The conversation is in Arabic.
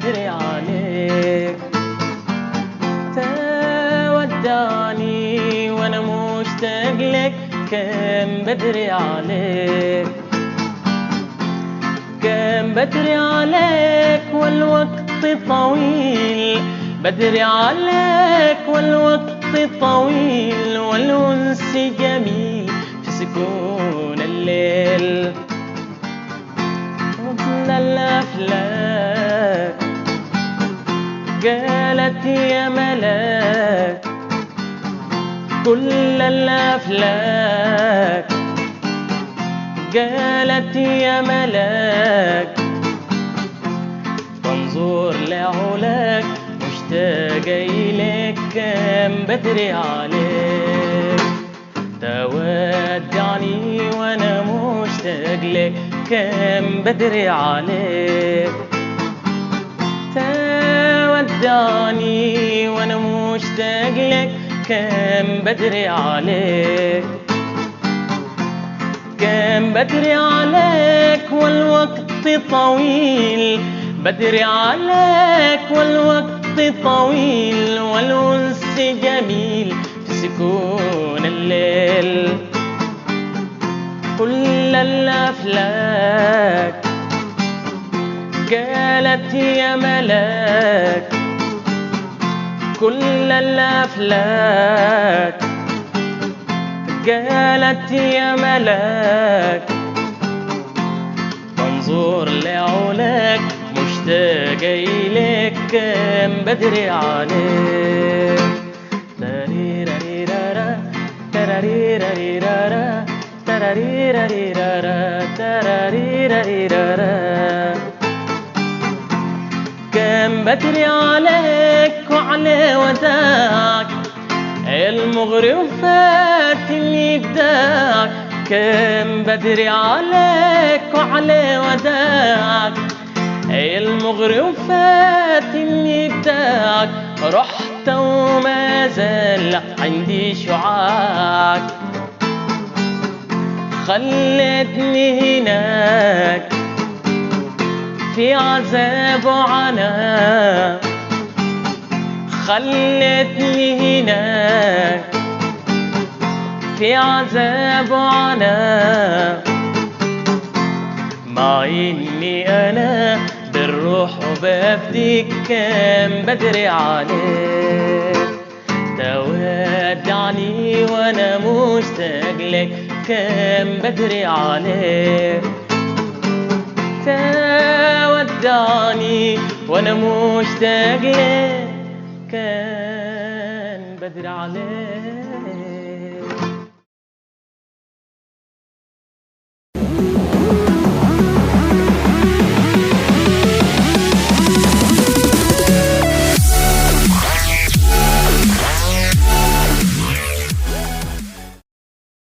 بدري عليك. تودعني وانا مشتاق لك، كان بدري عليك. كان بدري عليك والوقت طويل، بدري عليك والوقت طويل، والأنس جميل في سكون الليل. ومن الأفلاك قالت يا ملاك، كل الأفلاك قالت يا ملاك، بنظر لعلاك مشتاق إليك، كان بدري عليك. تودعني وانا مشتاق لك، كان بدري عليك. تودعني وانا مشتاق لك، كان بدري عليك. كان بدري عليك والوقت طويل، بدري عليك والوقت طويل، والأنس جميل في سكون الليل. كل الأفلاك قالت يا ملاك، كل الأفلاك قالت يا ملاك، بنظر لعلاك مشتاق إليك، كان بدري عليك. تراريراريرارا تراريراريرارا تراريراريرارا تراريراريرارا. كان بدري عليك وعلى وداك، المغري وفات اللي بداك. كان بدري عليك وعلى وداك، المغري وفات اللي بداك. رحت وما زال عندي شعاك، خلتني هناك في عذاب وعناء، خلتني هناك في عذاب وعناء. مع اني انا بالروح وبفديك، كان بدري عليك. تودعني وانا مشتاق لك، كان بدري عليك. تودعني وانا مشتاق لك، كان بدري عليك.